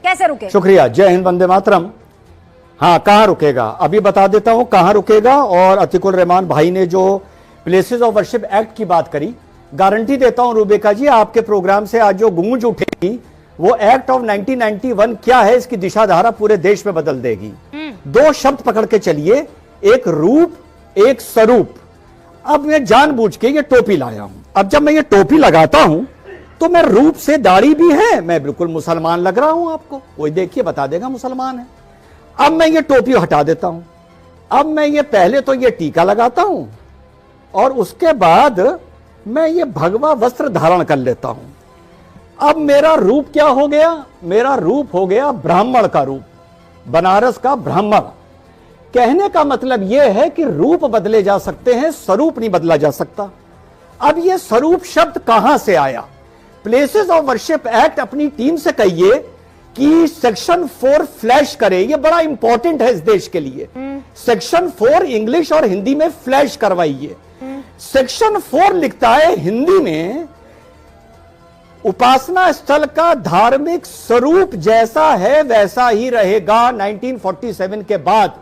कैसे रुके? शुक्रिया, जय हिंद, वंदे मातरम। हाँ, कहाँ रुकेगा अभी बता देता हूं कहाँ रुकेगा। और अतिकुल रहमान भाई ने जो प्लेसेस ऑफ वर्शिप एक्ट की बात करी, गारंटी देता हूं रुबेका जी, आपके प्रोग्राम से आज जो गूंज उठेगी वो एक्ट ऑफ 1991 क्या है इसकी दिशा धारा पूरे देश में बदल देगी। दो शब्द पकड़ के चलिए, एक रूप, एक स्वरूप। अब मैं जानबूझ के ये टोपी लाया हूं। अब जब मैं ये टोपी लगाता हूं तो मैं रूप से, दाढ़ी भी है, मैं बिल्कुल मुसलमान लग रहा हूं आपको, कोई देखिए बता देगा मुसलमान है। अब मैं ये टोपी हटा देता हूं, अब मैं ये पहले तो ये टीका लगाता हूं और उसके बाद मैं ये भगवा वस्त्र धारण कर लेता हूं। अब मेरा रूप क्या हो गया? मेरा रूप हो गया ब्राह्मण का रूप, बनारस का ब्राह्मण। कहने का मतलब यह है कि रूप बदले जा सकते हैं, स्वरूप नहीं बदला जा सकता। अब यह स्वरूप शब्द कहां से आया? प्लेसेस ऑफ वर्शिप एक्ट अपनी टीम से कहिए कि सेक्शन 4 फ्लैश करे, यह बड़ा इंपॉर्टेंट है इस देश के लिए। सेक्शन 4 इंग्लिश और हिंदी में फ्लैश करवाइए। सेक्शन 4 लिखता है हिंदी में, उपासना स्थल का धार्मिक स्वरूप जैसा है वैसा ही रहेगा 1947 के बाद।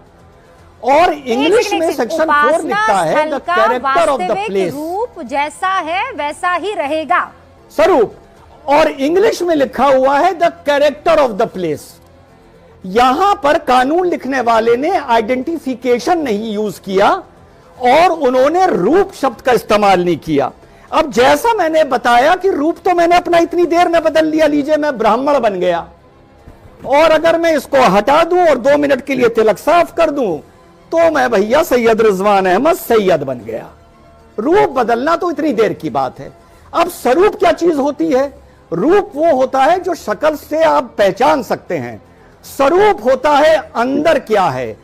और इंग्लिश में सेक्शन 4 लिखता है the character of the place, रूप जैसा है वैसा ही रहेगा, स्वरूप। और इंग्लिश में लिखा हुआ है the character of the place. यहां पर कानून लिखने वाले ने आइडेंटिफिकेशन नहीं यूज किया और उन्होंने रूप शब्द का इस्तेमाल नहीं किया। अब जैसा मैंने बताया कि रूप तो मैंने अपना इतनी देर में बदल लिया, लीजिए मैं ब्राह्मण बन गया, और अगर मैं इसको हटा दूं और 2 मिनट के लिए तिलक साफ कर दूं तो मैं भैया सैयद रिजवान अहमद सैयद बन गया। रूप बदलना तो इतनी देर की बात है। अब स्वरूप क्या चीज होती है? रूप वो होता है जो शक्ल से आप पहचान सकते हैं, स्वरूप होता है अंदर क्या है।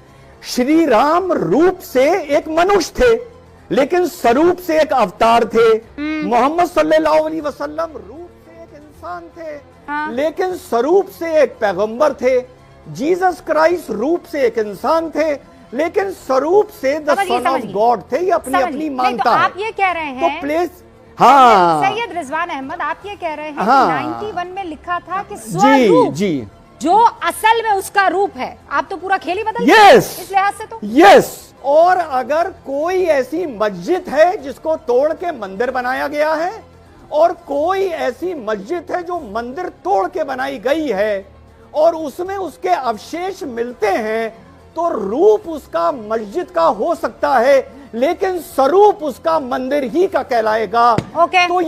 श्री राम रूप से एक मनुष्य थे लेकिन स्वरूप से एक अवतार थे। मोहम्मद सल्लल्लाहु अलैहि वसल्लम रूप से एक इंसान थे लेकिन स्वरूप से एक पैगंबर थे। जीसस क्राइस्ट रूप से एक इंसान थे लेकिन स्वरूप से द सन ऑफ गॉड थे। ये अपनी अपनी मानता है। आप ये कह रहे हैं तो प्लेस, हाँ, सैयद रिजवान अहमद, आप ये कह रहे हैं हाँ, 91 में लिखा था कि स्वरूप जी जो असल में उसका रूप है, आप तो पूरा खेल ही बदल यस इस लिहाज से तो यस। और अगर कोई ऐसी मस्जिद है जिसको तोड़ के मंदिर बनाया गया है और कोई ऐसी मस्जिद है जो मंदिर तोड़ के बनाई गई है और उसमें उसके अवशेष मिलते हैं, तो रूप उसका मस्जिद का हो सकता है लेकिन स्वरूप उसका मंदिर ही का कहलाएगा। ओके। तो